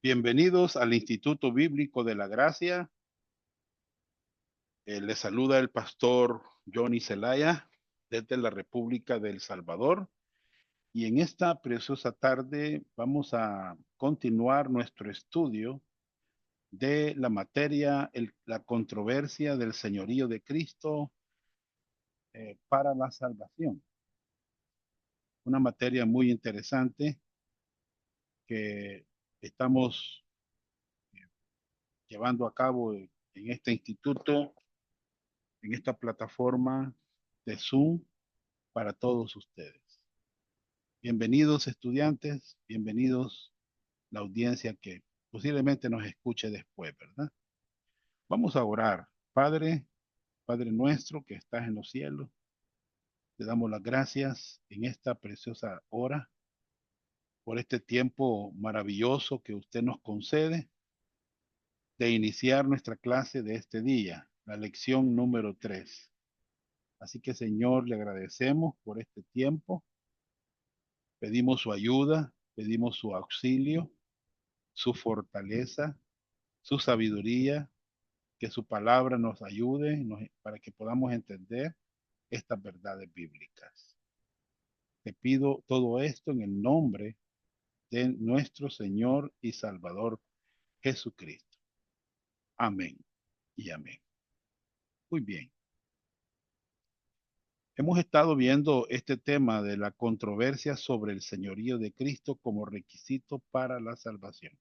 Bienvenidos al Instituto Bíblico de la Gracia. Les saluda el pastor Johnny Zelaya desde la República de El Salvador. Y en esta preciosa tarde vamos a continuar nuestro estudio de la materia, la controversia del señorío de Cristo para la salvación. Una materia muy interesante que estamos llevando a cabo en este instituto, en esta plataforma de Zoom para todos ustedes. Bienvenidos estudiantes, bienvenidos la audiencia que posiblemente nos escuche después, ¿verdad? Vamos a orar. Padre, Padre nuestro que estás en los cielos, te damos las gracias en esta preciosa hora por este tiempo maravilloso que usted nos concede de iniciar nuestra clase de este día, la lección número 3. Así que Señor, le agradecemos por este tiempo. Pedimos su ayuda, pedimos su auxilio, su fortaleza, su sabiduría, que su palabra nos ayude para que podamos entender estas verdades bíblicas. Te pido todo esto en el nombre de nuestro Señor y Salvador Jesucristo. Amén y amén. Muy bien. Hemos estado viendo este tema de la controversia sobre el señorío de Cristo como requisito para la salvación.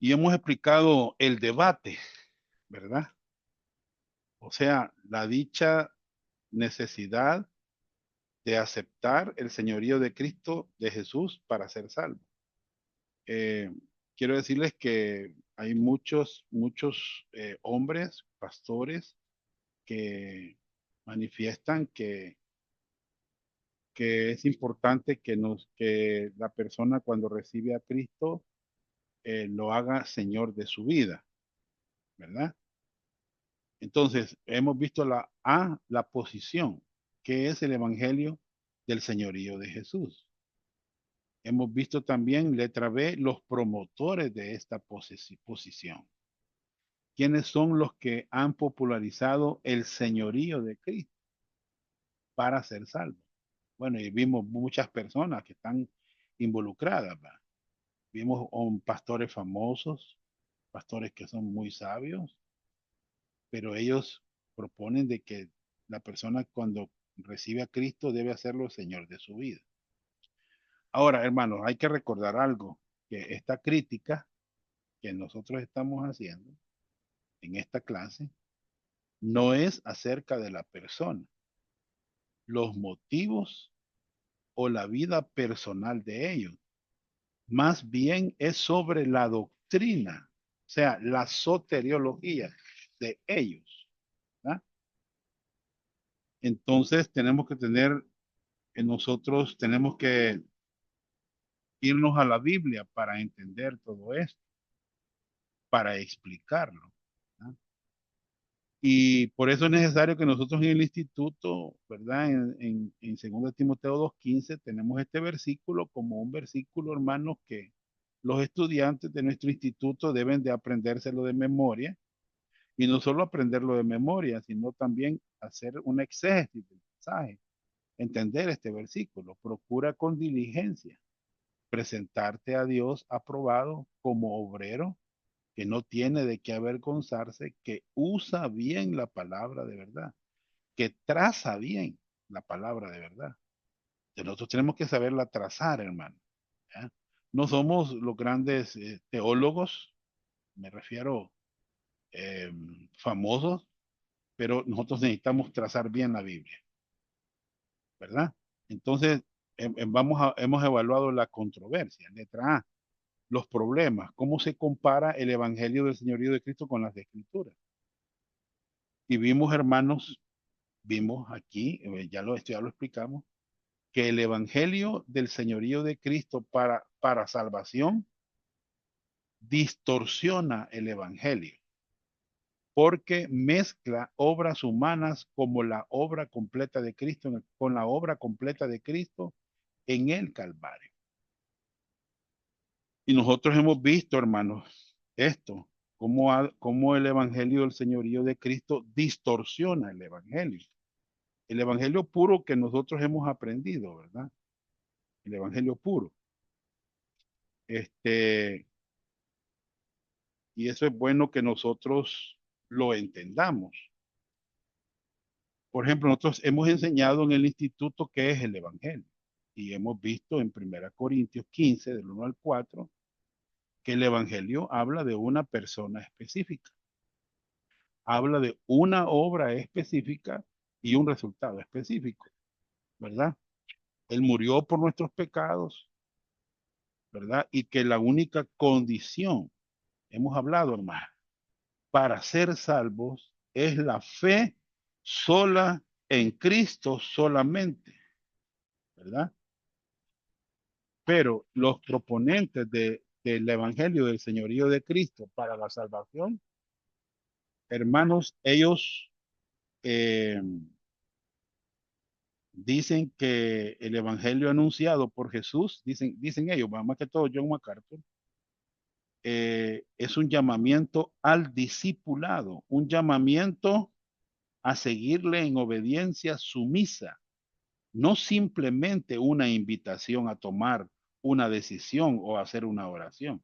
Y hemos explicado el debate, ¿verdad? O sea, la dicha necesidad de aceptar el señorío de Cristo, de Jesús, para ser salvo. Eh, Quiero decirles que hay muchos hombres, pastores, que manifiestan que es importante que la persona cuando recibe a Cristo lo haga Señor de su vida, ¿verdad? Entonces, hemos visto la posición, que es el Evangelio del señorío de Jesús. Hemos visto también, letra B, los promotores de esta posición. ¿Quiénes son los que han popularizado el señorío de Cristo para ser salvos? Bueno, y vimos muchas personas que están involucradas, ¿va? Vimos pastores famosos, pastores que son muy sabios, pero ellos proponen de que la persona cuando recibe a Cristo debe hacerlo Señor de su vida. Ahora, hermanos, hay que recordar algo, que esta crítica que nosotros estamos haciendo en esta clase no es acerca de la persona, los motivos o la vida personal de ellos. Más bien es sobre la doctrina, o sea, la soteriología de ellos, ¿verdad? Entonces tenemos que tener, nosotros tenemos que irnos a la Biblia para entender todo esto, para explicarlo, ¿verdad? Y por eso es necesario que nosotros en el instituto, ¿verdad? En 2 Timoteo 2:15 tenemos este versículo como un versículo, hermanos, que los estudiantes de nuestro instituto deben de aprendérselo de memoria, y no solo aprenderlo de memoria, sino también hacer una exégesis del mensaje, entender este versículo. Procura con diligencia presentarte a Dios aprobado como obrero que no tiene de qué avergonzarse, que usa bien la palabra de verdad, que traza bien la palabra de verdad. Nosotros tenemos que saberla trazar, hermano, ¿ya? No somos los grandes teólogos, me refiero eh, famosos, pero nosotros necesitamos trazar bien la Biblia, ¿verdad? Entonces, hemos evaluado la controversia. Letra A, los problemas, cómo se compara el Evangelio del Señorío de Cristo con las Escrituras. Y vimos, hermanos, vimos aquí, esto ya lo explicamos, que el Evangelio del Señorío de Cristo para salvación distorsiona el Evangelio, porque mezcla obras humanas como la obra completa de Cristo, con la obra completa de Cristo en el Calvario. Y nosotros hemos visto, hermanos, esto, cómo el evangelio del señorío de Cristo distorsiona el evangelio. El evangelio puro que nosotros hemos aprendido, ¿verdad? El evangelio puro. Este, y eso es bueno que nosotros lo entendamos. Por ejemplo, nosotros hemos enseñado en el instituto qué es el evangelio. Y hemos visto en 1 Corintios 15, del 1 al 4, que el evangelio habla de una persona específica. Habla de una obra específica y un resultado específico, ¿verdad? Él murió por nuestros pecados, ¿verdad? Y que la única condición, hemos hablado, hermano, para ser salvos es la fe sola en Cristo solamente, ¿verdad? Pero los proponentes del Evangelio del Señorío de Cristo para la salvación, hermanos, ellos eh, dicen que el Evangelio anunciado por Jesús, dicen ellos, más que todo John MacArthur, es un llamamiento al discipulado, un llamamiento a seguirle en obediencia sumisa, no simplemente una invitación a tomar una decisión o hacer una oración.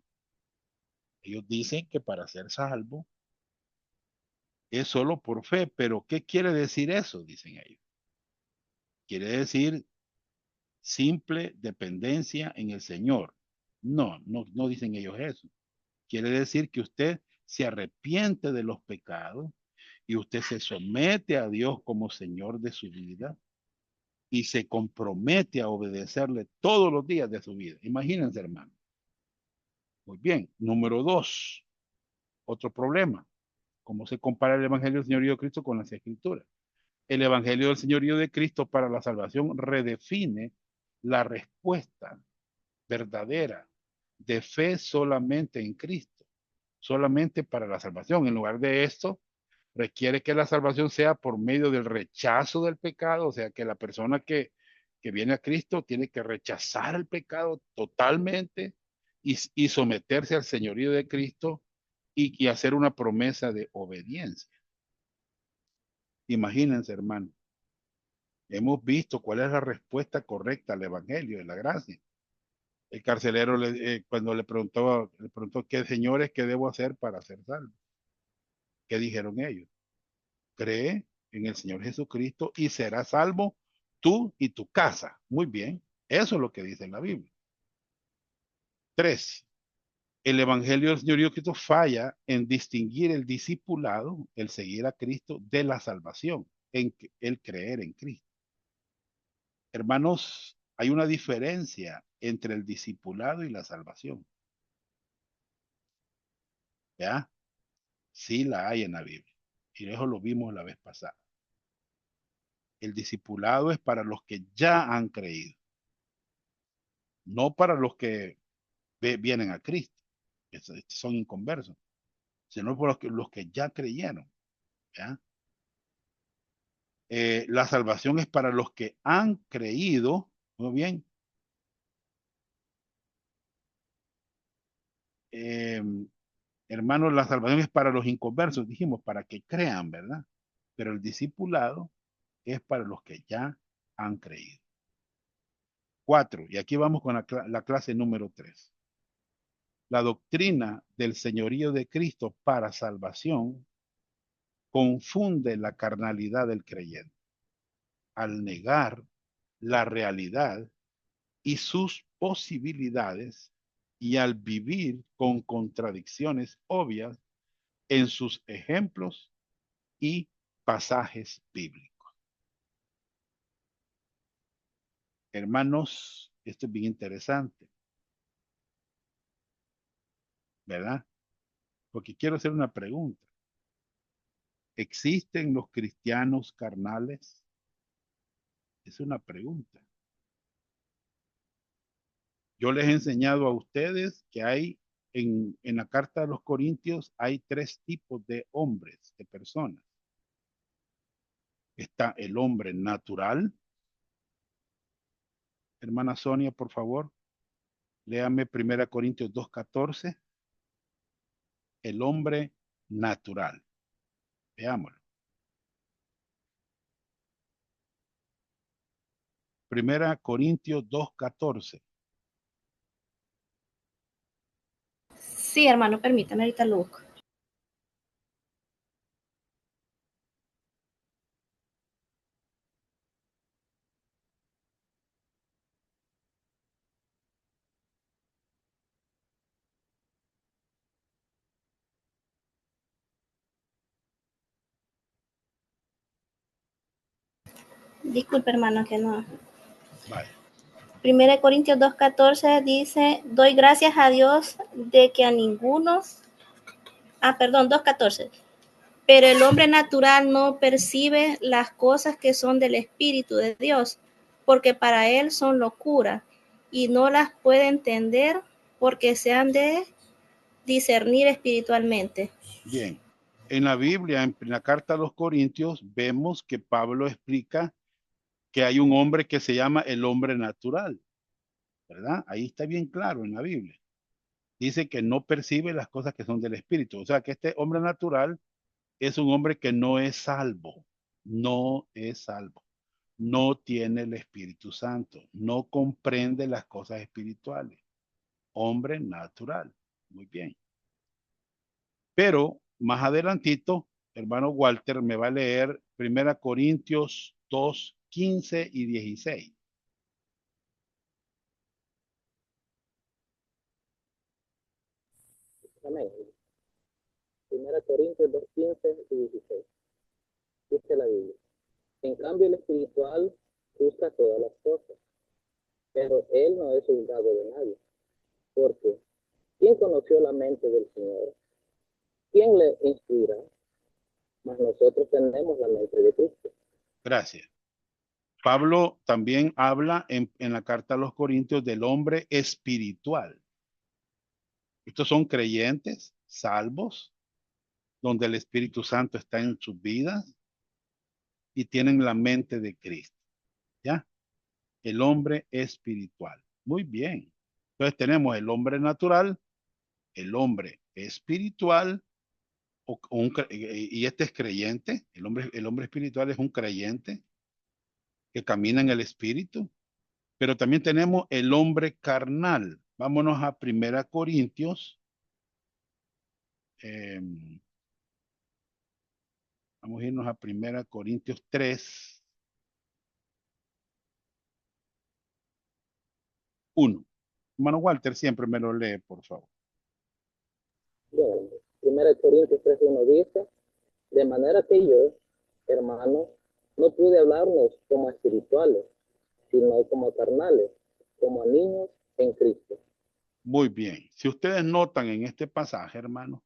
Ellos dicen que para ser salvo es solo por fe, pero ¿qué quiere decir eso? Dicen ellos. Quiere decir simple dependencia en el Señor. No dicen ellos eso. Quiere decir que usted se arrepiente de los pecados y usted se somete a Dios como Señor de su vida y se compromete a obedecerle todos los días de su vida. Imagínense, hermano. Muy bien. Número dos, otro problema. ¿Cómo se compara el Evangelio del Señor Cristo con las Escrituras? El Evangelio del Señorío de Cristo para la salvación redefine la respuesta verdadera de fe solamente en Cristo, solamente para la salvación. En lugar de esto, requiere que la salvación sea por medio del rechazo del pecado, o sea, que la persona que viene a Cristo tiene que rechazar el pecado totalmente y someterse al señorío de Cristo y hacer una promesa de obediencia. Imagínense, hermano. Hemos visto cuál es la respuesta correcta al Evangelio de la gracia. El carcelero cuando le preguntó qué señores, qué debo hacer para ser salvo. ¿Qué dijeron ellos? Cree en el Señor Jesucristo y serás salvo tú y tu casa. Muy bien, eso es lo que dice la Biblia. Tres, el Evangelio del Señor Jesucristo falla en distinguir el discipulado, el seguir a Cristo, de la salvación, en el creer en Cristo. Hermanos, hay una diferencia entre el discipulado y la salvación. ¿Ya? Sí la hay en la Biblia. Y eso lo vimos la vez pasada. El discipulado es para los que ya han creído, no para los que vienen a Cristo. Estos son inconversos, sino por los que ya creyeron. ¿Ya? La salvación es para los que han creído. Muy bien. Eh, Hermanos, la salvación es para los inconversos, dijimos, para que crean, ¿verdad? Pero el discipulado es para los que ya han creído. Cuatro, y aquí vamos con la clase número 3. La doctrina del señorío de Cristo para salvación confunde la carnalidad del creyente al negar la realidad y sus posibilidades y al vivir con contradicciones obvias en sus ejemplos y pasajes bíblicos. Hermanos, esto es bien interesante, ¿verdad? Porque quiero hacer una pregunta. ¿Existen los cristianos carnales? Es una pregunta. Yo les he enseñado a ustedes que hay en la carta de los Corintios hay 3 tipos de hombres, de personas. Está el hombre natural. Hermana Sonia, por favor. Léame 1 Corintios 2:14. El hombre natural. Veámoslo. 1 Corintios 2:14. Sí, hermano, permítame, ahorita lo busco. Disculpe, hermano, que no. Vaya. 1 Corintios 2:14 dice, doy gracias a Dios de que a ninguno, perdón, 2:14, pero el hombre natural no percibe las cosas que son del Espíritu de Dios, porque para él son locura, y no las puede entender porque se han de discernir espiritualmente. Bien. En la Biblia, en la carta a los Corintios, vemos que Pablo explica que hay un hombre que se llama el hombre natural, ¿verdad? Ahí está bien claro en la Biblia. Dice que no percibe las cosas que son del Espíritu. O sea, que este hombre natural es un hombre que no es salvo. No es salvo. No tiene el Espíritu Santo. No comprende las cosas espirituales. Hombre natural. Muy bien. Pero más adelantito, hermano Walter me va a leer 1 Corintios 2:15 y 16. Amén. 1 Corintios 2:15 y 16. Dice la Biblia. En cambio, el espiritual juzga todas las cosas, pero él no es juzgado de nadie. Porque, ¿quién conoció la mente del Señor? ¿Quién le instruirá? Mas nosotros tenemos la mente de Cristo. Gracias. Pablo también habla en la carta a los Corintios del hombre espiritual. Estos son creyentes, salvos, donde el Espíritu Santo está en sus vidas y tienen la mente de Cristo. ¿Ya? El hombre espiritual. Muy bien. Entonces tenemos el hombre natural, el hombre espiritual, y este es creyente. El hombre espiritual es un creyente que camina en el Espíritu. Pero también tenemos el hombre carnal. Vámonos a 1 Corintios. Vamos a irnos a 1 Corintios 3:1. Hermano Walter siempre me lo lee, por favor. Bueno, 1 Corintios 3:1 dice, de manera que yo, hermanos, no pude hablarnos como espirituales, sino como carnales, como niños en Cristo. Muy bien. Si ustedes notan en este pasaje, hermano,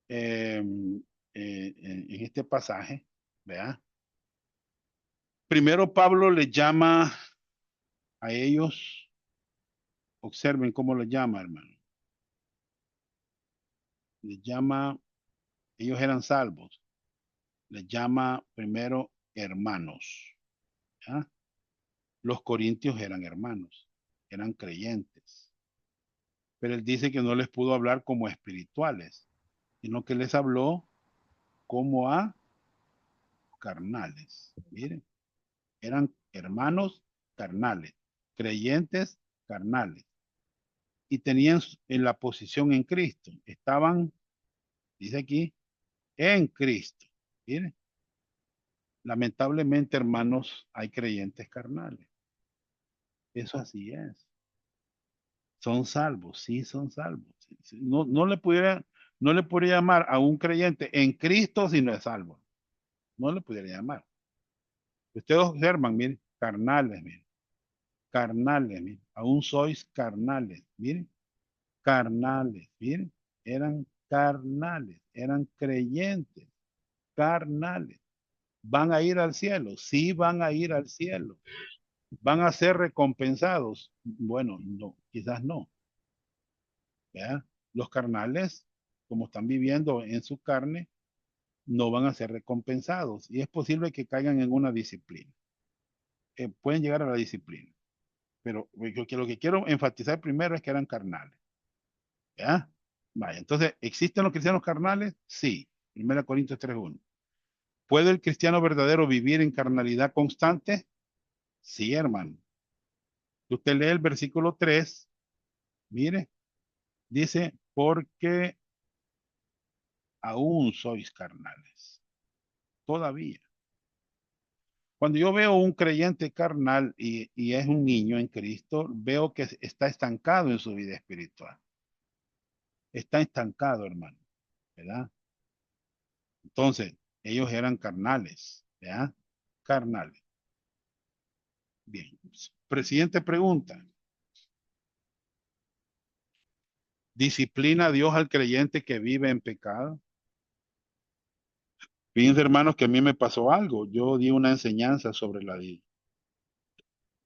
en este pasaje, ¿verdad? Primero Pablo les llama a ellos, observen cómo les llama, hermano. Les llama, ellos eran salvos. Les llama primero hermanos. ¿Ya? Los corintios eran hermanos, eran creyentes. Pero él dice que no les pudo hablar como espirituales, sino que les habló como a carnales. Miren, eran hermanos carnales, creyentes carnales. Y tenían en la posición en Cristo. Estaban, dice aquí, en Cristo. Miren, lamentablemente, hermanos, hay creyentes carnales. Eso así es. Son salvos, sí, son salvos. Sí. No le podría llamar a un creyente en Cristo si no es salvo. No le pudiera llamar. Ustedes observan, miren, carnales, miren, carnales, miren, aún sois carnales, miren, carnales, miren, eran carnales, eran creyentes, carnales. ¿Van a ir al cielo? Sí, van a ir al cielo. ¿Van a ser recompensados? Bueno, no, quizás no. ¿Ya? Los carnales, como están viviendo en su carne, no van a ser recompensados y es posible que caigan en una disciplina. Pueden llegar a la disciplina. pero lo que quiero enfatizar primero es que eran carnales. ¿Ya? Vaya, entonces, ¿existen los cristianos carnales? Sí. 1 Corintios 3:1. ¿Puede el cristiano verdadero vivir en carnalidad constante? Sí, hermano. Usted lee el versículo 3, mire, dice, porque aún sois carnales. Todavía. Cuando yo veo un creyente carnal y es un niño en Cristo, veo que está estancado en su vida espiritual. Está estancado, hermano, ¿verdad? Entonces, ellos eran carnales, ¿verdad? Carnales. Bien. Siguiente pregunta. ¿Disciplina a Dios al creyente que vive en pecado? Fíjense, hermanos, que a mí me pasó algo. Yo di una enseñanza sobre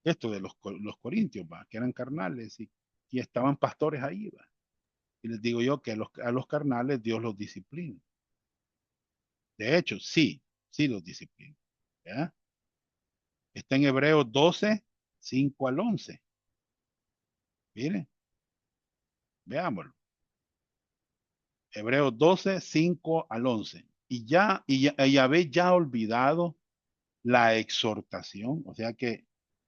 esto de los corintios, ¿va? Que eran carnales y estaban pastores ahí, ¿va? Y les digo yo que a los carnales Dios los disciplina. De hecho, sí, sí los disciplina. ¿Ya? Está en Hebreos 12, 5 al 11. Miren, veámoslo. Hebreos 12, 5 al 11. Y habéis ya olvidado la exhortación, o sea que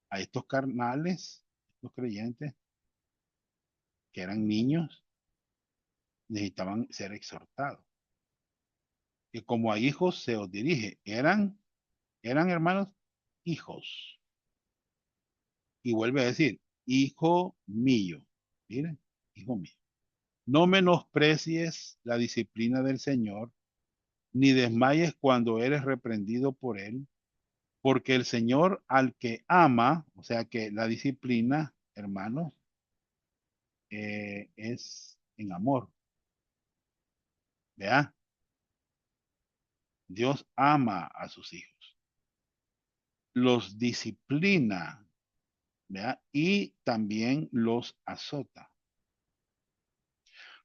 a estos carnales, estos creyentes que eran niños, necesitaban ser exhortados. Y como a hijos se os dirige, eran hermanos, hijos. Y vuelve a decir, hijo mío, miren, hijo mío. No menosprecies la disciplina del Señor, ni desmayes cuando eres reprendido por él, porque el Señor al que ama, o sea que la disciplina, hermanos, es en amor. ¿Vea? Dios ama a sus hijos, los disciplina, ¿vea? Y también los azota.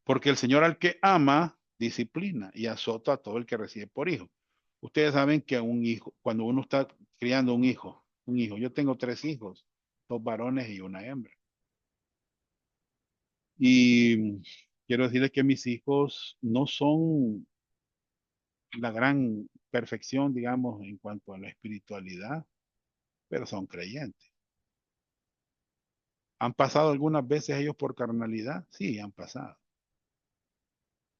Porque el Señor al que ama, disciplina y azota a todo el que recibe por hijo. Ustedes saben que un hijo, cuando uno está criando un hijo, yo tengo 3 hijos, 2 varones y una hembra. Y quiero decirles que mis hijos no son la gran perfección, digamos, en cuanto a la espiritualidad, pero son creyentes. ¿Han pasado algunas veces ellos por carnalidad? Sí, han pasado.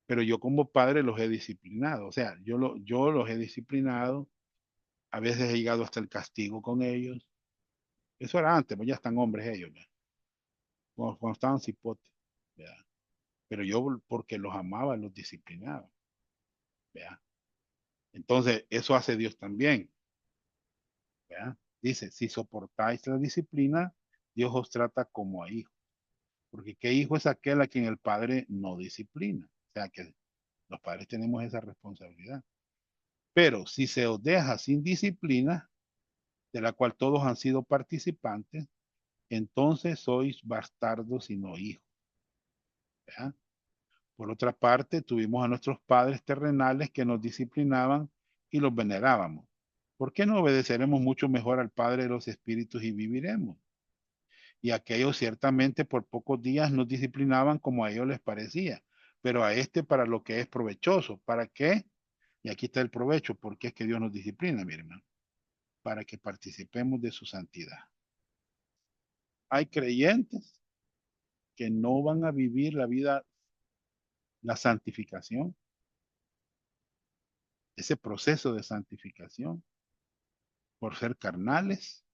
Pero yo como padre los he disciplinado. O sea, yo los he disciplinado. A veces he llegado hasta el castigo con ellos. Eso era antes, pues ya están hombres ellos, ¿verdad? Cuando estaban cipotes, ¿verdad? Pero yo, porque los amaba, los disciplinaba, ¿verdad? Entonces, eso hace Dios también, ¿verdad? Dice, si soportáis la disciplina, Dios os trata como a hijos. Porque ¿qué hijo es aquel a quien el padre no disciplina? O sea, que los padres tenemos esa responsabilidad. Pero si se os deja sin disciplina, de la cual todos han sido participantes, entonces sois bastardos y no hijos. ¿Ya? Por otra parte, tuvimos a nuestros padres terrenales que nos disciplinaban y los venerábamos. ¿Por qué no obedeceremos mucho mejor al Padre de los Espíritus y viviremos? Y aquellos ciertamente por pocos días nos disciplinaban como a ellos les parecía, pero a este para lo que es provechoso. ¿Para qué? Y aquí está el provecho. ¿Por qué es que Dios nos disciplina, mi hermano? Para que participemos de su santidad. Hay creyentes que no van a vivir la vida, la santificación, ese proceso de santificación por ser carnales,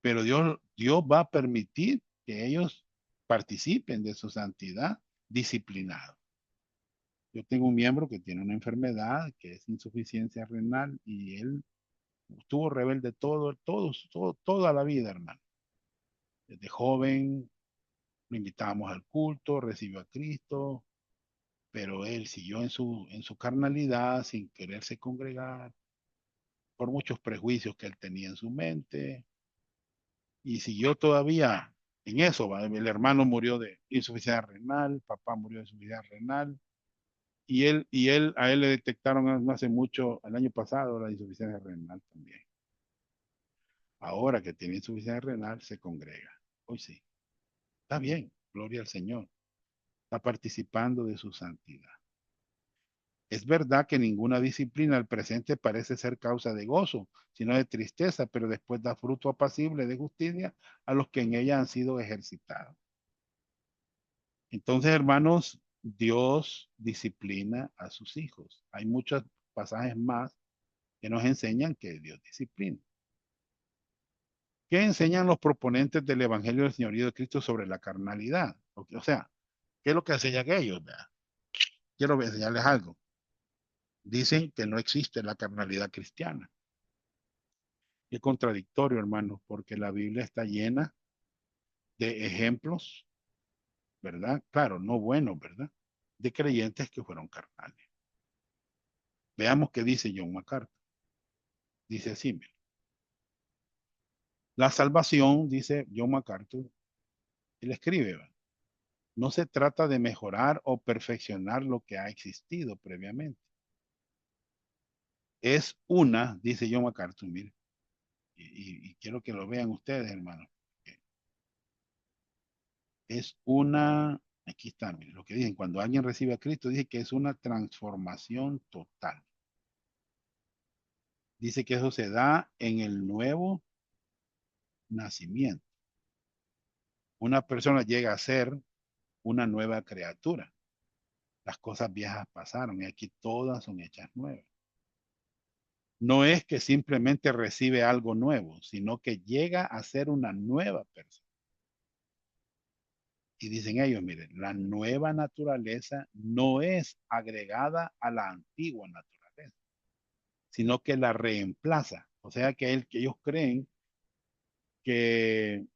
pero Dios va a permitir que ellos participen de su santidad disciplinado. Yo tengo un miembro que tiene una enfermedad que es insuficiencia renal y él estuvo rebelde toda la vida, hermano. Desde joven lo invitábamos al culto, recibió a Cristo, pero él siguió en su carnalidad sin quererse congregar por muchos prejuicios que él tenía en su mente y siguió todavía en eso. ¿Va? El hermano murió de insuficiencia renal, papá murió de insuficiencia renal a él le detectaron no hace mucho, el año pasado, la insuficiencia renal también. Ahora que tiene insuficiencia renal, se congrega. Hoy sí. Está bien, gloria al Señor. Está participando de su santidad. Es verdad que ninguna disciplina al presente parece ser causa de gozo, sino de tristeza, pero después da fruto apacible de justicia a los que en ella han sido ejercitados. Entonces, hermanos, Dios disciplina a sus hijos. Hay muchos pasajes más que nos enseñan que Dios disciplina. ¿Qué enseñan los proponentes del Evangelio del Señor de Cristo sobre la carnalidad? O sea, ¿qué es lo que enseñan ellos? ¿Verdad? Quiero enseñarles algo. Dicen que no existe la carnalidad cristiana. Es contradictorio, hermanos, porque la Biblia está llena de ejemplos, ¿verdad? Claro, no buenos, ¿verdad? De creyentes que fueron carnales. Veamos qué dice John MacArthur. Dice así, mira. La salvación, dice John MacArthur, él escribe, ¿verdad? No se trata de mejorar o perfeccionar lo que ha existido previamente. Es una, dice John MacArthur, mire, y quiero que lo vean ustedes, hermanos. Es una, aquí está, mire, lo que dicen, cuando alguien recibe a Cristo, dice que es una transformación total. Dice que eso se da en el nuevo nacimiento. Una persona llega a ser una nueva criatura. Las cosas viejas pasaron y aquí todas son hechas nuevas. No es que simplemente recibe algo nuevo, sino que llega a ser una nueva persona. Y dicen ellos, miren, la nueva naturaleza no es agregada a la antigua naturaleza, sino que la reemplaza. O sea que ellos creen que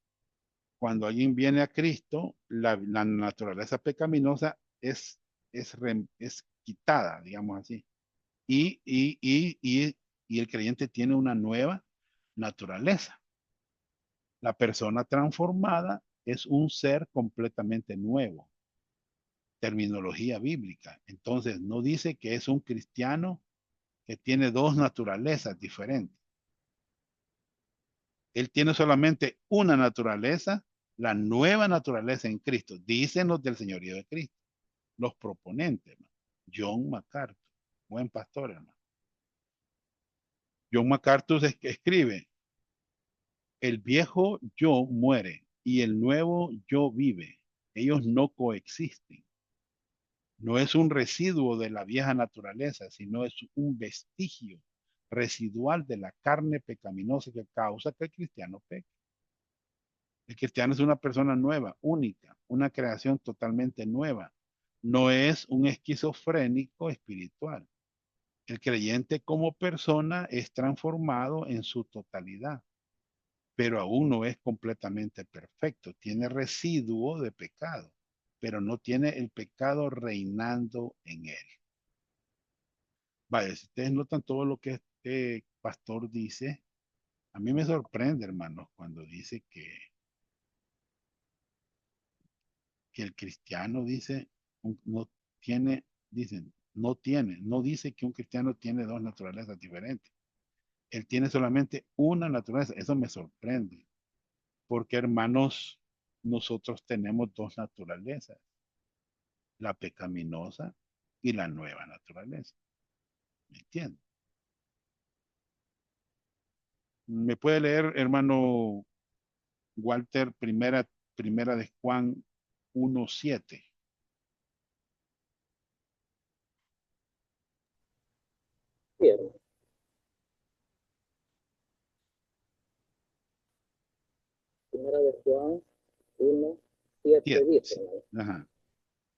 cuando alguien viene a Cristo, la naturaleza pecaminosa es quitada, digamos así. Y, y, y, y, y el creyente tiene una nueva naturaleza. La persona transformada es un ser completamente nuevo. Terminología bíblica. Entonces, no dice que es un cristiano que tiene dos naturalezas diferentes. Él tiene solamente una naturaleza, la nueva naturaleza en Cristo. Dicen los del señorío de Cristo, los proponentes, hermano. John MacArthur, buen pastor, hermano. John MacArthur escribe, el viejo yo muere y el nuevo yo vive. Ellos no coexisten. No es un residuo de la vieja naturaleza, sino es un vestigio residual de la carne pecaminosa que causa que el cristiano peque. El cristiano es una persona nueva, única, una creación totalmente nueva. No es un esquizofrénico espiritual. El creyente como persona es transformado en su totalidad, pero aún no es completamente perfecto. Tiene residuo de pecado, pero no tiene el pecado reinando en él. Vaya, si ustedes notan todo lo que este pastor dice, a mí me sorprende, hermanos, cuando dice que el cristiano dice, no tiene, dicen, no dice que un cristiano tiene dos naturalezas diferentes. Él tiene solamente una naturaleza. Eso me sorprende, porque hermanos, nosotros tenemos dos naturalezas, la pecaminosa y la nueva naturaleza. ¿Me entiendes? ¿Me puede leer, hermano Walter, primera de Juan 1:7? Bien, primera de Juan 1, 7 7. dice, Sí. ¿no? Ajá.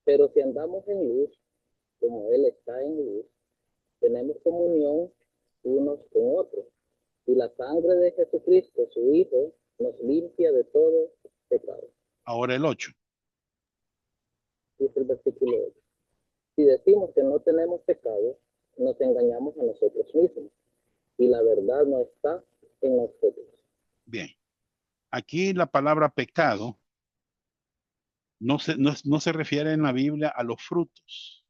Pero si andamos en luz, como Él está en luz, tenemos comunión unos con otros. Y la sangre de Jesucristo, su Hijo, nos limpia de todo pecado. Ahora el 8. Dice el versículo 8. Si decimos que no tenemos pecado, nos engañamos a nosotros mismos. Y la verdad no está en nosotros. Bien. Aquí la palabra pecado no se refiere en la Biblia a los frutos,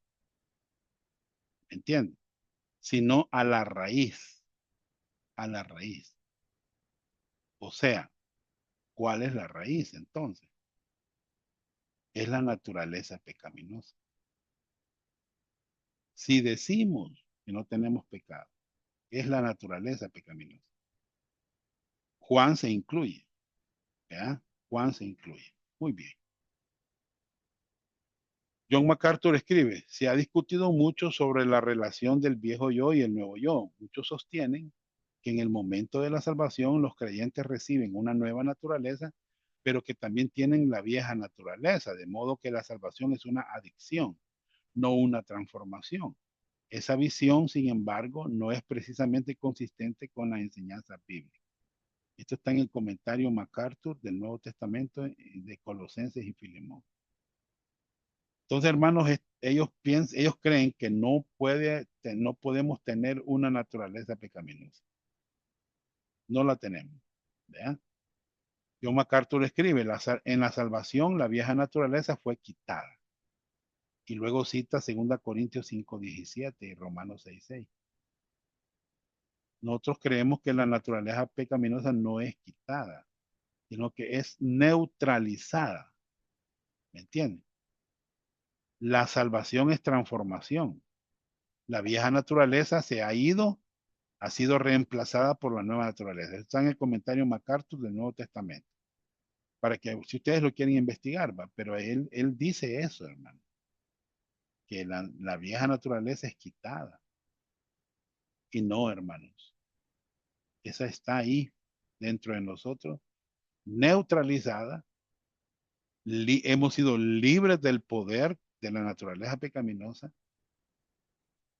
¿entiendes? Sino a la raíz, a la raíz. O sea, ¿Cuál es la raíz entonces? Es la naturaleza pecaminosa. Si decimos que no tenemos pecado, es la naturaleza pecaminosa. Juan se incluye, ¿ya? Juan se incluye. Muy bien. John MacArthur escribe, se ha discutido mucho sobre la relación del viejo yo y el nuevo yo. Muchos sostienen que en el momento de la salvación los creyentes reciben una nueva naturaleza, pero que también tienen la vieja naturaleza, de modo que la salvación es una adicción, no una transformación. Esa visión, sin embargo, no es precisamente consistente con la enseñanza bíblica. Esto está en el comentario MacArthur del Nuevo Testamento de Colosenses y Filemón. Entonces, hermanos, ellos creen que no podemos tener una naturaleza pecaminosa. No la tenemos. ¿Verdad? John MacArthur escribe, en la salvación la vieja naturaleza fue quitada. Y luego cita 2 Corintios 5:17 y Romanos 6:6. Nosotros creemos que la naturaleza pecaminosa no es quitada, sino que es neutralizada. ¿Me entienden? La salvación es transformación. La vieja naturaleza se ha ido, ha sido reemplazada por la nueva naturaleza. Está en el comentario MacArthur del Nuevo Testamento. Para que, si ustedes lo quieren investigar, ¿va? Pero él dice eso, hermano. Que la vieja naturaleza es quitada. Y no, hermanos. Esa está ahí, dentro de nosotros, neutralizada. Hemos sido libres del poder de la naturaleza pecaminosa.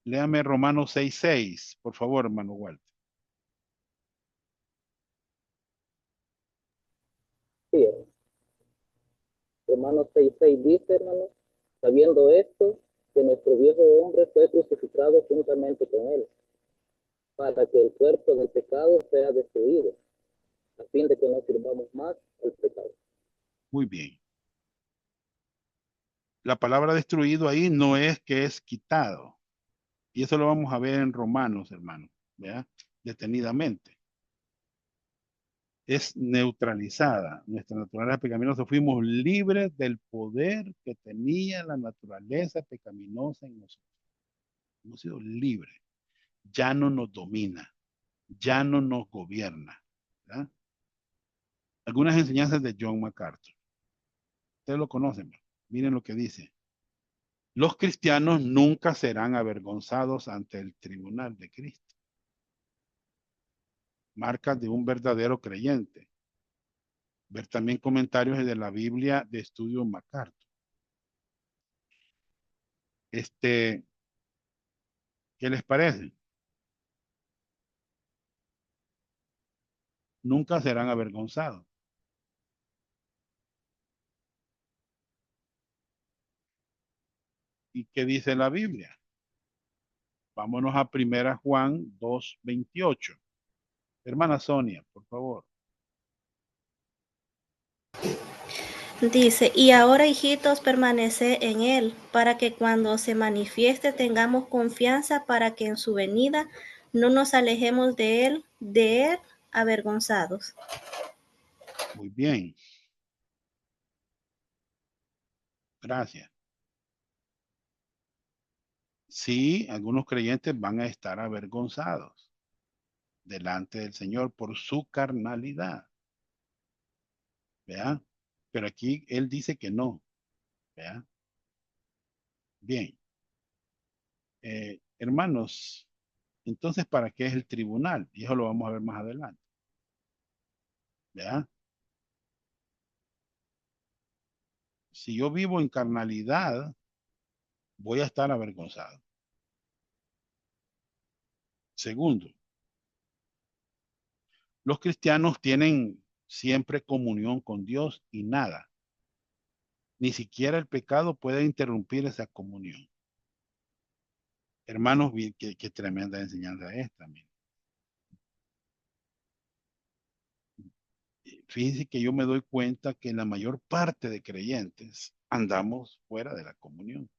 Léame Romanos 6:6, por favor, hermano Walter. Sí, Romanos 6:6 dice, hermano, sabiendo esto, que nuestro viejo hombre fue crucificado juntamente con él, para que el cuerpo del pecado sea destruido, a fin de que no sirvamos más al pecado. Muy bien. La palabra destruido ahí no es que es quitado. Y eso lo vamos a ver en Romanos, hermano, ¿verdad? Detenidamente. Es neutralizada nuestra naturaleza pecaminosa. Fuimos libres del poder que tenía la naturaleza pecaminosa en nosotros. Hemos sido libres. Ya no nos domina, ya no nos gobierna. ¿Verdad? Algunas enseñanzas de John MacArthur. Ustedes lo conocen. Miren lo que dice. Los cristianos nunca serán avergonzados ante el tribunal de Cristo. Marcas de un verdadero creyente. Ver también comentarios de la Biblia de Estudio MacArthur. ¿Qué les parece? Nunca serán avergonzados. ¿Y qué dice la Biblia? Vámonos a 1 Juan 2:28. Hermana Sonia, por favor. Dice, y ahora, hijitos, permaneced en él, para que cuando se manifieste tengamos confianza para que en su venida no nos alejemos de él avergonzados. Muy bien. Gracias. Sí, algunos creyentes van a estar avergonzados delante del Señor por su carnalidad. ¿Vea? Pero aquí él dice que no. ¿Vea? Bien. Hermanos, entonces, ¿para qué es el tribunal? Y eso lo vamos a ver más adelante. ¿Vea? Si yo vivo en carnalidad, voy a estar avergonzado. Segundo, los cristianos tienen siempre comunión con Dios y nada, ni siquiera el pecado puede interrumpir esa comunión. Hermanos, qué tremenda enseñanza es también. Fíjense que yo me doy cuenta que la mayor parte de creyentes andamos fuera de la comunión.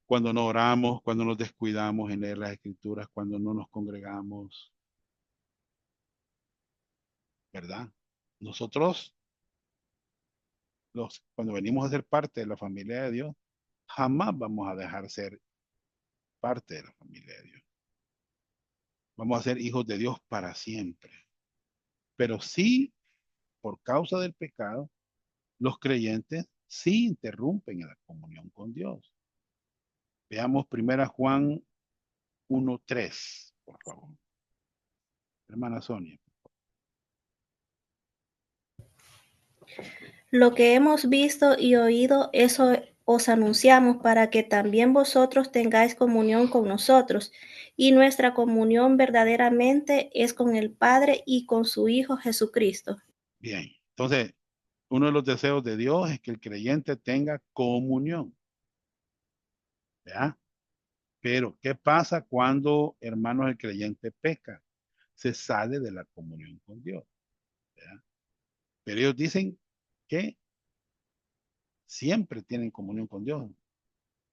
Cuando no oramos, cuando nos descuidamos en leer las escrituras, cuando no nos congregamos. ¿verdad? Nosotros, cuando venimos a ser parte de la familia de Dios, jamás vamos a dejar ser parte de la familia de Dios. Vamos a ser hijos de Dios para siempre. Pero sí, por causa del pecado, los creyentes sí interrumpen la comunión con Dios. Veamos 1 Juan 1:3, por favor. Hermana Sonia. Lo que hemos visto y oído, eso os anunciamos para que también vosotros tengáis comunión con nosotros. Y nuestra comunión verdaderamente es con el Padre y con su Hijo Jesucristo. Bien, entonces, uno de los deseos de Dios es que el creyente tenga comunión. ¿Ya? Pero, ¿qué pasa cuando, hermanos, el creyente peca? Se sale de la comunión con Dios. ¿Ya? Pero ellos dicen que siempre tienen comunión con Dios.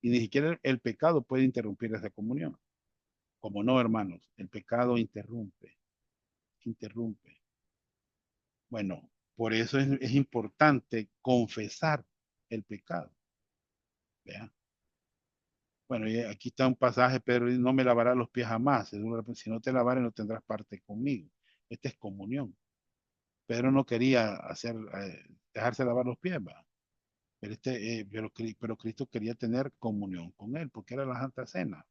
Y ni siquiera el pecado puede interrumpir esa comunión. Como no, hermanos, el pecado interrumpe, interrumpe. Bueno, por eso es importante confesar el pecado. ¿Ya? Bueno, y aquí está un pasaje, Pedro dice, no me lavarás los pies jamás. Si no te lavares, no tendrás parte conmigo. Esta es comunión. Pedro no quería dejarse lavar los pies, ¿va? Pero Cristo quería tener comunión con él, porque era la Santa Cena.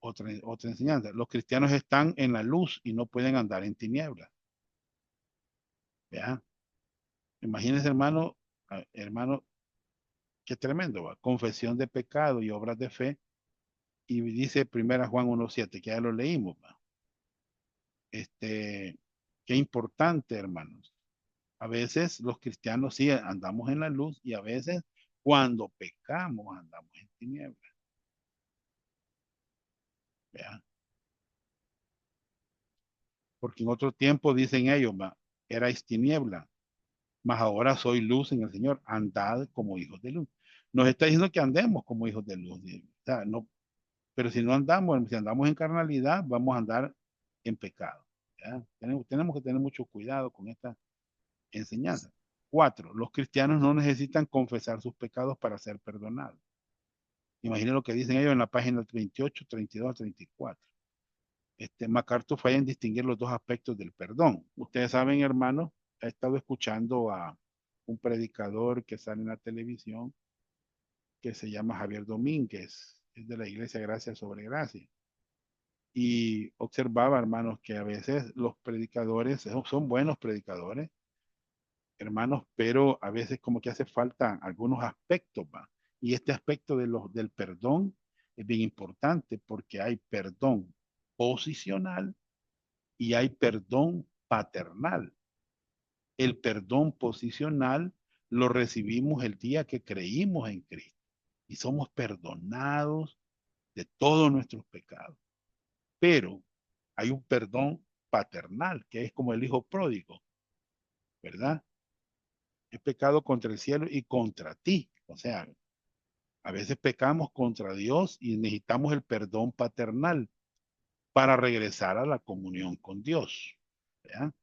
Otra enseñanza. Los cristianos están en la luz y no pueden andar en tinieblas. ¿Ya? Imagínense, hermano, qué tremendo, ¿va? Confesión de pecado y obras de fe. Y dice 1 Juan 1:7, que ya lo leímos, ¿va? Qué importante, hermanos. A veces los cristianos sí andamos en la luz y a veces cuando pecamos andamos en tinieblas. ¿Ya? Porque en otro tiempo dicen ellos, erais tiniebla, mas ahora soy luz en el Señor, andad como hijos de luz. Nos está diciendo que andemos como hijos de luz. O sea, no, pero si no andamos, si andamos en carnalidad, vamos a andar en pecado. ¿Ya? Tenemos que tener mucho cuidado con esta enseñanza. 4, los cristianos no necesitan confesar sus pecados para ser perdonados. Imaginen lo que dicen ellos en la página 38, 32, 34. MacArthur falla en distinguir los dos aspectos del perdón. Ustedes saben, hermanos, he estado escuchando a un predicador que sale en la televisión que se llama Javier Domínguez, es de la Iglesia Gracia sobre Gracia. Y observaba, hermanos, que a veces los predicadores son buenos predicadores, hermanos, pero a veces como que hace falta algunos aspectos, ¿va? Y este aspecto del perdón es bien importante porque hay perdón posicional y hay perdón paternal. El perdón posicional lo recibimos el día que creímos en Cristo y somos perdonados de todos nuestros pecados. Pero hay un perdón paternal que es como el hijo pródigo, ¿verdad? He pecado contra el cielo y contra ti. O sea, a veces pecamos contra Dios y necesitamos el perdón paternal para regresar a la comunión con Dios. ¿Ya?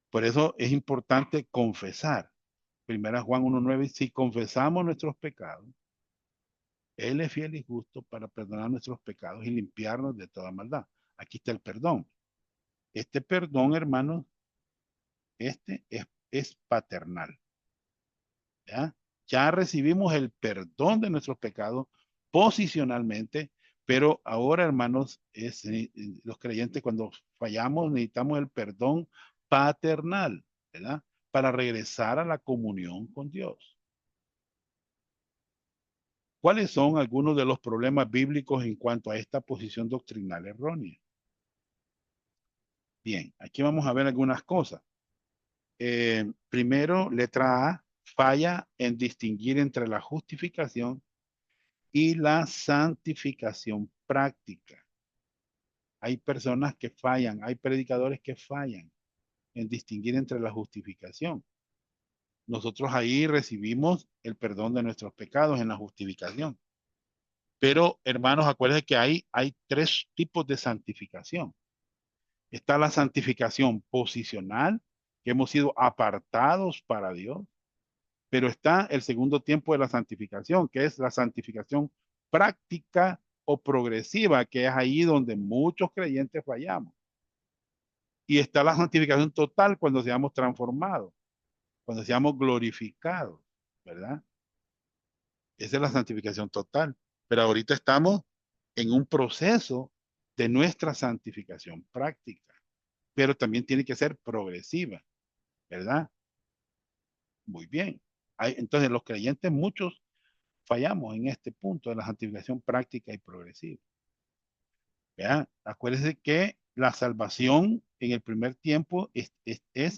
Por eso es importante confesar. 1 Juan 1:9, si confesamos nuestros pecados, Él es fiel y justo para perdonar nuestros pecados y limpiarnos de toda maldad. Aquí está el perdón. Este perdón, hermanos, es paternal. ¿Ya? Ya recibimos el perdón de nuestros pecados posicionalmente, pero ahora, hermanos, los creyentes cuando fallamos necesitamos el perdón paternal, ¿verdad? Para regresar a la comunión con Dios. ¿Cuáles son algunos de los problemas bíblicos en cuanto a esta posición doctrinal errónea? Bien, aquí vamos a ver algunas cosas. Primero, letra A, falla en distinguir entre la justificación y la santificación práctica. Hay personas que fallan, hay predicadores que fallan en distinguir entre la justificación. Nosotros ahí recibimos el perdón de nuestros pecados en la justificación. Pero, hermanos, acuérdense que hay tres tipos de santificación. Está la santificación posicional, que hemos sido apartados para Dios, pero está el segundo tiempo de la santificación, que es la santificación práctica o progresiva, que es ahí donde muchos creyentes fallamos. Y está la santificación total cuando seamos transformados, cuando seamos glorificados, ¿verdad? Esa es la santificación total. Pero ahorita estamos en un proceso de nuestra santificación práctica, pero también tiene que ser progresiva, ¿verdad? Muy bien. Entonces, los creyentes, muchos fallamos en este punto de la santificación práctica y progresiva. ¿Verdad? Acuérdense que la salvación en el primer tiempo es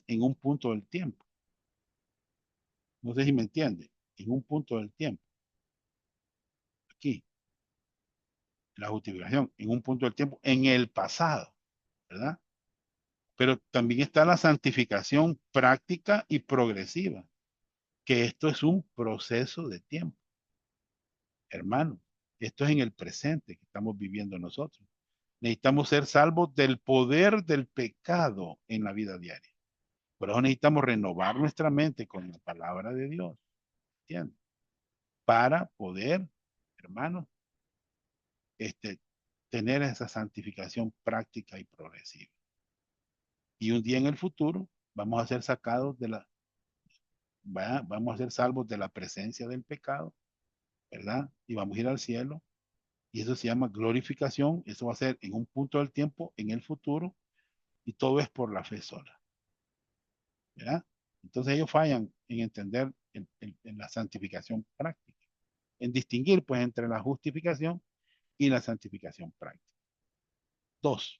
en un punto del tiempo. No sé si me entiende. En un punto del tiempo. Aquí. La justificación en un punto del tiempo, en el pasado, ¿verdad? Pero también está la santificación práctica y progresiva, que esto es un proceso de tiempo, hermano. Esto es en el presente que estamos viviendo nosotros. Necesitamos ser salvos del poder del pecado en la vida diaria. Por eso necesitamos renovar nuestra mente con la palabra de Dios, ¿entiendes? Para poder, hermanos, tener esa santificación práctica y progresiva. Y un día en el futuro vamos a ser sacados vamos a ser salvos de la presencia del pecado, ¿verdad? Y vamos a ir al cielo. Y eso se llama glorificación. Eso va a ser en un punto del tiempo, en el futuro, y todo es por la fe sola, ¿verdad? Entonces ellos fallan en entender en la santificación práctica, en distinguir pues entre la justificación y la santificación práctica. Dos,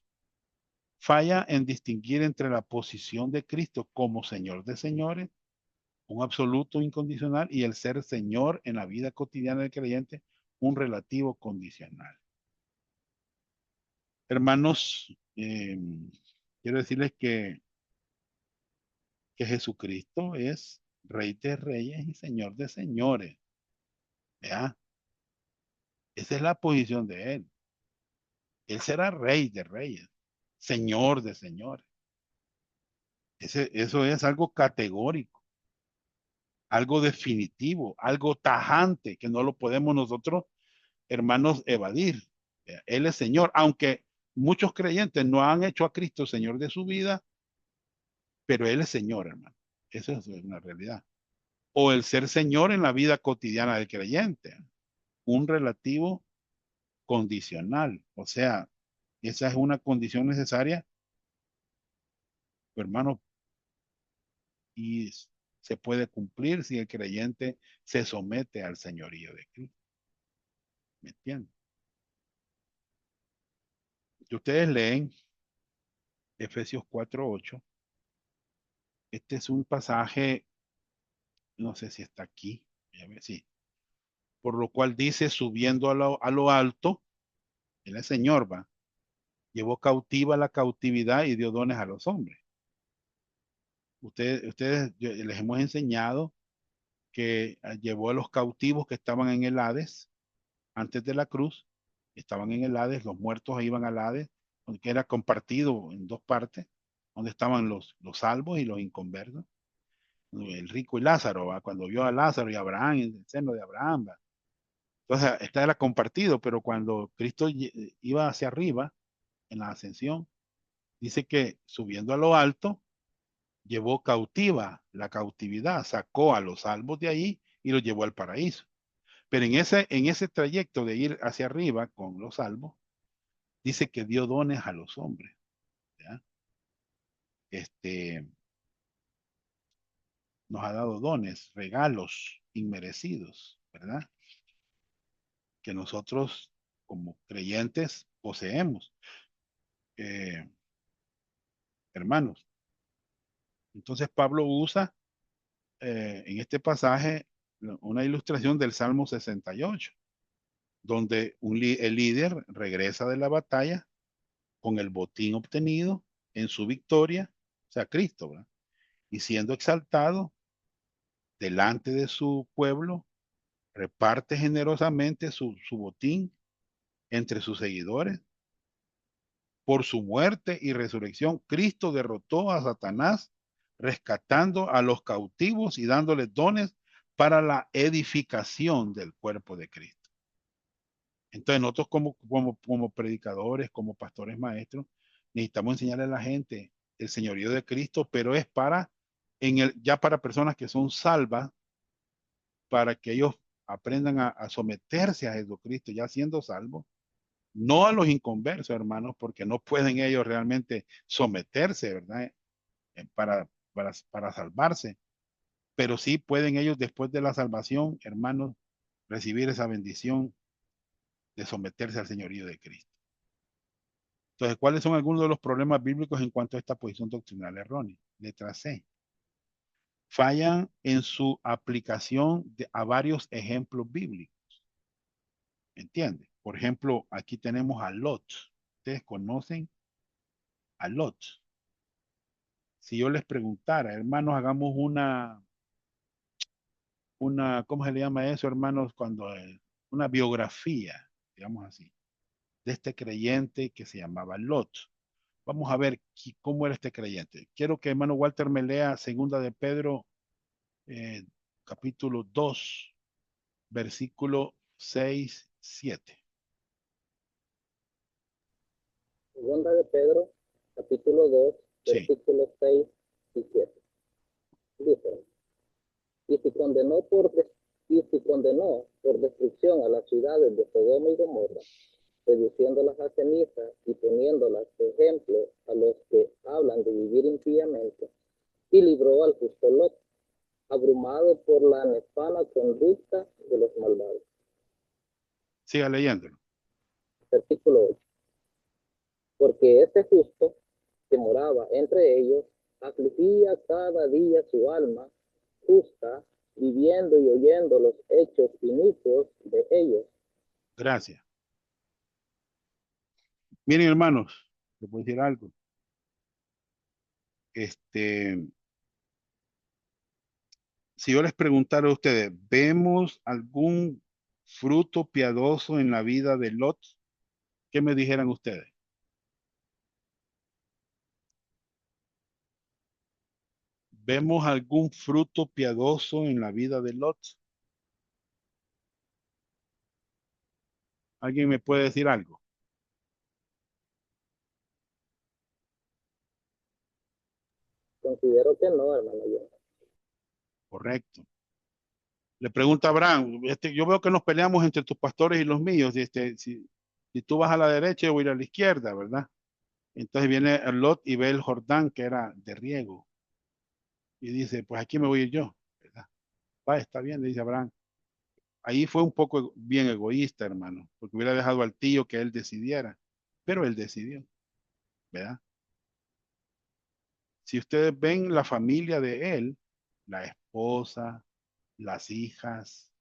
falla en distinguir entre la posición de Cristo como Señor de señores, un absoluto incondicional, y el ser Señor en la vida cotidiana del creyente, un relativo condicional. Hermanos, quiero decirles que Jesucristo es Rey de Reyes y Señor de Señores. ¿Ya? Esa es la posición de Él. Él será Rey de Reyes, Señor de Señores. Eso es algo categórico, algo definitivo, algo tajante, que no lo podemos nosotros, hermanos, evadir. Él es Señor, aunque muchos creyentes no han hecho a Cristo Señor de su vida, pero Él es Señor, hermano. Eso es una realidad. O el ser Señor en la vida cotidiana del creyente, un relativo condicional. O sea, esa es una condición necesaria, hermano, y se puede cumplir si el creyente se somete al señorío de Cristo. ¿Me entienden? Si ustedes leen Efesios 4:8, este es un pasaje, no sé si está aquí, a ver si, por lo cual dice, subiendo a lo alto, el Señor va, llevó cautiva la cautividad y dio dones a los hombres. Ustedes les hemos enseñado que llevó a los cautivos que estaban en el Hades antes de la cruz, estaban en el Hades, los muertos iban al Hades, que era compartido en dos partes, donde estaban los salvos y los inconversos, el rico y Lázaro, ¿va? Cuando vio a Lázaro y a Abraham en el seno de Abraham, ¿va? Entonces, esta era compartido, pero cuando Cristo iba hacia arriba, en la ascensión, dice que subiendo a lo alto, llevó cautiva la cautividad, sacó a los salvos de ahí y los llevó al paraíso. Pero en ese trayecto de ir hacia arriba con los salvos, dice que dio dones a los hombres. ¿Ya? Nos ha dado dones, regalos inmerecidos, ¿verdad? Que nosotros como creyentes poseemos. Eh, hermanos, entonces Pablo usa en este pasaje una ilustración del Salmo 68, donde el líder regresa de la batalla con el botín obtenido en su victoria, o sea, Cristo, ¿verdad? Y siendo exaltado delante de su pueblo, reparte generosamente su botín entre sus seguidores, Por su muerte y resurrección, Cristo derrotó a Satanás, rescatando a los cautivos y dándoles dones para la edificación del cuerpo de Cristo. Entonces nosotros como predicadores, como pastores maestros, necesitamos enseñarle a la gente el señorío de Cristo, pero es ya para personas que son salvas, para que ellos aprendan a someterse a Jesucristo ya siendo salvos, no a los inconversos, hermanos, porque no pueden ellos realmente someterse, ¿verdad? Para salvarse, pero sí pueden ellos después de la salvación, hermanos, recibir esa bendición de someterse al señorío de Cristo. Entonces, ¿cuáles son algunos de los problemas bíblicos en cuanto a esta posición doctrinal errónea? Letra C. Fallan en su aplicación a varios ejemplos bíblicos. ¿Entiende? Por ejemplo, aquí tenemos a Lot. ¿Ustedes conocen a Lot? Si yo les preguntara, hermanos, hagamos ¿cómo se le llama eso, hermanos? Una biografía, digamos así, de este creyente que se llamaba Lot. Vamos a ver cómo era este creyente. Quiero que hermano Walter me lea segunda de Pedro, eh, capítulo 2, versículo 6, 7. Segunda de Pedro, capítulo 2, Sí, versículos 6 y 7. Dice, y si condenó por destrucción a las ciudades de Sodoma y Gomorra, reduciéndolas a ceniza y poniéndolas de ejemplo a los que hablan de vivir impíamente, y libró al justo Lot, abrumado por la nefanda conducta de los malvados. siga leyéndolo. Versículo 8. Porque ese justo que moraba entre ellos afligía cada día su alma justa, viviendo y oyendo los hechos inicuos de ellos. Gracias. Miren, hermanos, les voy a decir algo. Si yo les preguntara a ustedes, ¿vemos algún fruto piadoso en la vida de Lot? ¿Qué me dijeran ustedes? ¿Vemos algún fruto piadoso en la vida de Lot? ¿Alguien me puede decir algo? Considero que no, hermano. Correcto. Le pregunta a Abraham, yo veo que nos peleamos entre tus pastores y los míos. Si tú vas a la derecha, yo voy a ir a la izquierda, ¿verdad? Entonces viene Lot y ve el Jordán, que era de riego. Y dice, pues aquí me voy a ir yo, ¿verdad? Va, está bien, le dice Abraham. Ahí fue un poco bien egoísta, hermano, porque hubiera dejado al tío que él decidiera, pero él decidió, ¿verdad? Si ustedes ven la familia de él, la esposa, las hijas,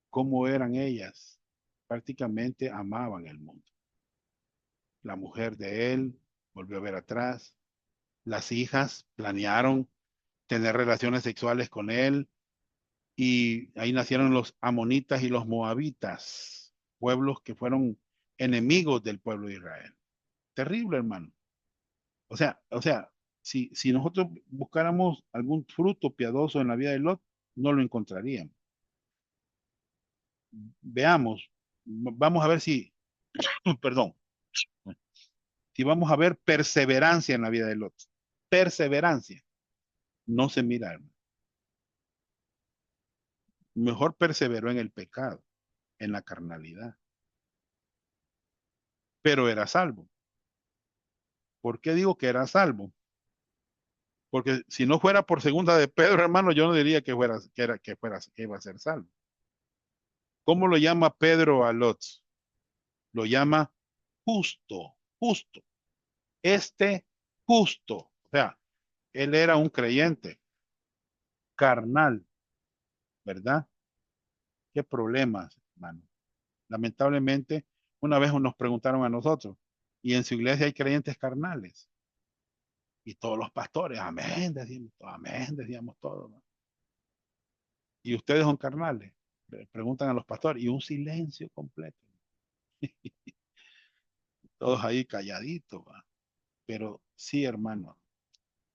cómo eran ellas, prácticamente amaban el mundo. La mujer de él volvió a ver atrás, las hijas planearon tener relaciones sexuales con él y ahí nacieron los amonitas y los moabitas, pueblos que fueron enemigos del pueblo de Israel. Terrible, hermano. O sea, si nosotros buscáramos algún fruto piadoso en la vida de Lot, no lo encontraríamos. Veamos, vamos a ver perdón, si vamos a ver perseverancia en la vida de Lot. Perseverancia, no se mira, hermano. Mejor perseveró en el pecado, en la carnalidad, pero era salvo. ¿Por qué digo que era salvo? Porque si no fuera por segunda de Pedro, hermano, yo no diría que iba a ser salvo. ¿Cómo lo llama Pedro a Lot? Lo llama justo, justo. Este justo. O sea, él era un creyente carnal, ¿verdad? ¿Qué problemas, hermano? Lamentablemente, una vez nos preguntaron a nosotros, y en su iglesia hay creyentes carnales. Y todos los pastores, amén, decíamos todos, ¿no? Y ustedes son carnales. Le preguntan a los pastores, y un silencio completo. Todos ahí calladitos, ¿va? Pero sí, hermano,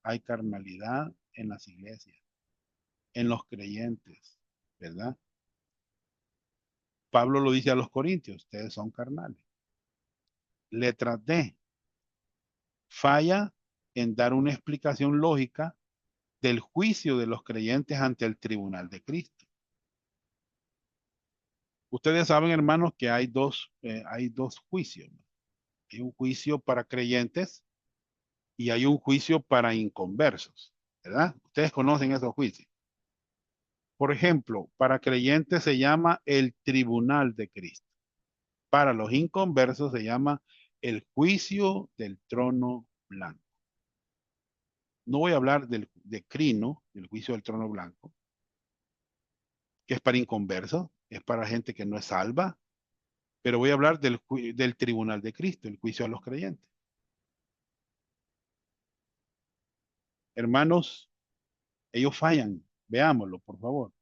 hay carnalidad en las iglesias, en los creyentes, ¿verdad? Pablo lo dice a los corintios, ustedes son carnales. Letra D, falla en dar una explicación lógica del juicio de los creyentes ante el tribunal de Cristo. Ustedes saben, hermanos, que hay dos juicios, ¿no? Hay un juicio para creyentes y hay un juicio para inconversos, ¿verdad? Ustedes conocen esos juicios. Por ejemplo, para creyentes se llama el tribunal de Cristo. Para los inconversos se llama el juicio del trono blanco. No voy a hablar de crino, del juicio del trono blanco, que es para inconversos, es para gente que no es salva, pero voy a hablar del tribunal de Cristo, el juicio a los creyentes. Hermanos, ellos fallan. Veámoslo, por favor.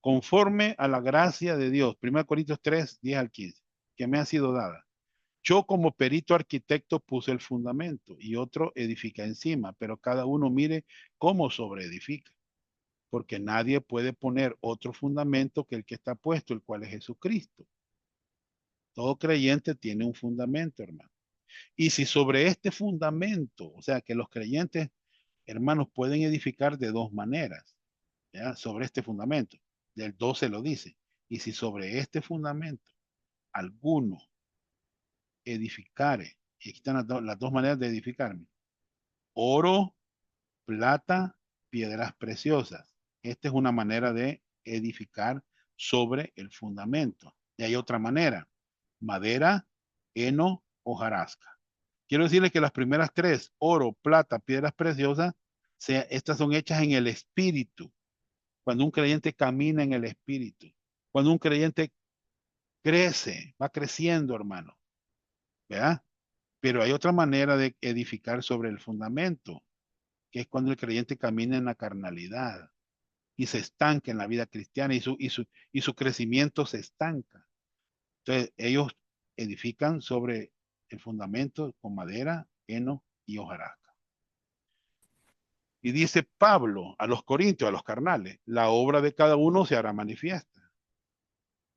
Conforme a la gracia de Dios, 1 Corintios 3, 10 al 15, que me ha sido dada. Yo como perito arquitecto puse el fundamento y otro edifica encima, pero cada uno mire cómo sobreedifica, porque nadie puede poner otro fundamento que el que está puesto, el cual es Jesucristo. Todo creyente tiene un fundamento, hermano. Y si sobre este fundamento, o sea que los creyentes, hermanos, pueden edificar de dos maneras, ¿ya? Sobre este fundamento. Del 12 lo dice. Y si sobre este fundamento alguno edificare, y aquí están las dos maneras de edificarme, oro, plata, piedras preciosas. Esta es una manera de edificar sobre el fundamento. Y hay otra manera, madera, heno, hojarasca. Quiero decirles que las primeras tres, oro, plata, piedras preciosas, estas son hechas en el espíritu. Cuando un creyente camina en el espíritu, cuando un creyente crece, va creciendo, hermano, ¿verdad? Pero hay otra manera de edificar sobre el fundamento, que es cuando el creyente camina en la carnalidad y se estanca en la vida cristiana y su crecimiento se estanca. Entonces, ellos edifican sobre el fundamento con madera, heno y hojarasca. Y dice Pablo a los corintios, a los carnales, la obra de cada uno se hará manifiesta,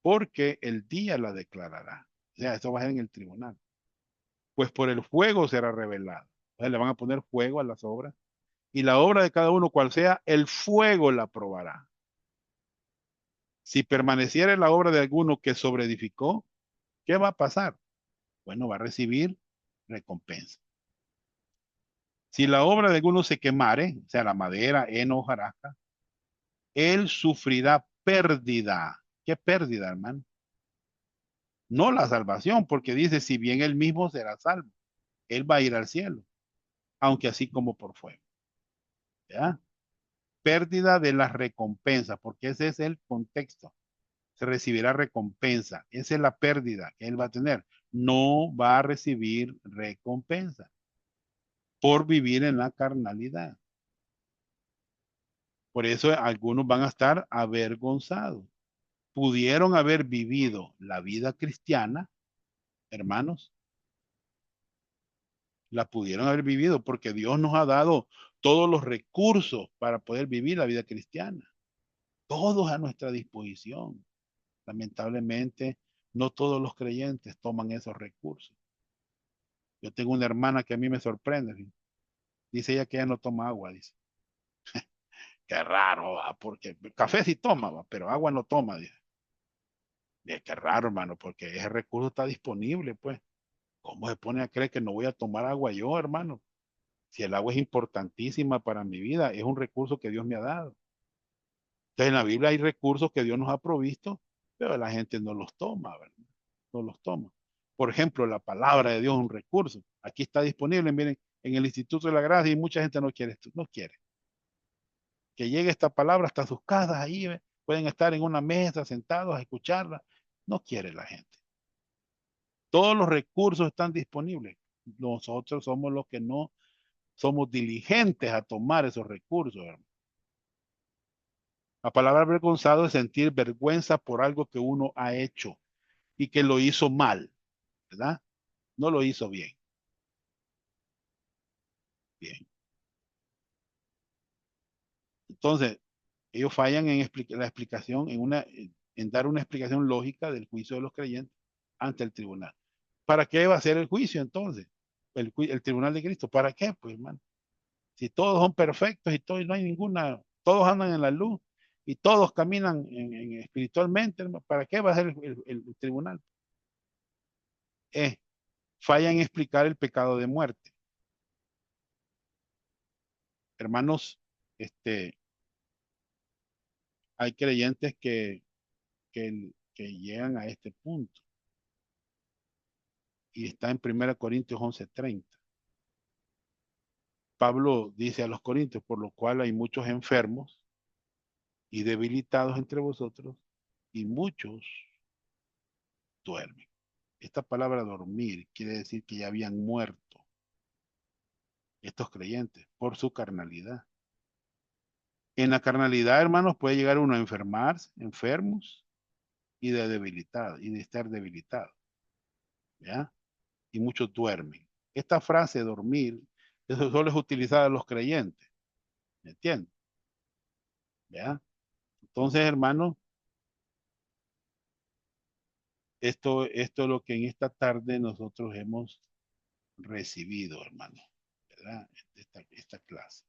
porque el día la declarará. O sea, esto va a ser en el tribunal. Pues por el fuego será revelado. Entonces le van a poner fuego a las obras. Y la obra de cada uno, cual sea, el fuego la probará. Si permaneciera la obra de alguno que sobreedificó, ¿qué va a pasar? Bueno, va a recibir recompensa. Si la obra de alguno se quemare, o sea, la madera, heno, hojarasca, él sufrirá pérdida. ¿Qué pérdida, hermano? No la salvación, porque dice, si bien él mismo será salvo, él va a ir al cielo, aunque así como por fuego. ¿Ya? Pérdida de las recompensas, porque ese es el contexto. Se recibirá recompensa. Esa es la pérdida que él va a tener. No va a recibir recompensa por vivir en la carnalidad. Por eso algunos van a estar avergonzados. Pudieron haber vivido la vida cristiana, hermanos, la pudieron haber vivido porque Dios nos ha dado todos los recursos para poder vivir la vida cristiana. Todos a nuestra disposición. Lamentablemente, no todos los creyentes toman esos recursos. Yo tengo una hermana que a mí me sorprende. ¿Sí? Dice ella que ella no toma agua, dice. Qué raro, ¿va? Porque café sí toma, ¿va? Pero agua no toma, dice. Qué raro, hermano, porque ese recurso está disponible, pues. ¿Cómo se pone a creer que no voy a tomar agua yo, hermano? Si el agua es importantísima para mi vida, es un recurso que Dios me ha dado. Entonces en la Biblia hay recursos que Dios nos ha provisto, pero la gente no los toma, ¿verdad? No los toma. Por ejemplo, la palabra de Dios es un recurso. Aquí está disponible, miren, en el Instituto de la Gracia y mucha gente no quiere esto, no quiere. Que llegue esta palabra hasta sus casas ahí, ¿ve? Pueden estar en una mesa sentados a escucharla. No quiere la gente. Todos los recursos están disponibles. Nosotros somos los que no somos diligentes a tomar esos recursos, hermano. La palabra avergonzado es sentir vergüenza por algo que uno ha hecho y que lo hizo mal. ¿verdad? No lo hizo bien. Bien. Entonces, ellos fallan en la explicación, en dar una explicación lógica del juicio de los creyentes ante el tribunal. ¿Para qué va a ser el juicio entonces? El tribunal de Cristo. ¿Para qué? Pues, hermano. Si todos son perfectos y no hay ninguna, todos andan en la luz y todos caminan espiritualmente, hermano, ¿para qué va a ser el tribunal? Falla en explicar el pecado de muerte. Hermanos, hay creyentes que llegan a este punto y está en 1 Corintios 11:30. Pablo dice a los corintios, por lo cual hay muchos enfermos y debilitados entre vosotros y muchos duermen. Esta palabra dormir quiere decir que ya habían muerto estos creyentes por su carnalidad. En la carnalidad, hermanos, puede llegar uno a enfermarse, enfermos y de estar debilitado, ¿ya? Y muchos duermen. Esta frase dormir, eso solo es utilizada en los creyentes, ¿me entiendes? ¿Ya? Entonces, hermanos, esto es lo que en esta tarde nosotros hemos recibido, hermano, ¿verdad? Esta clase.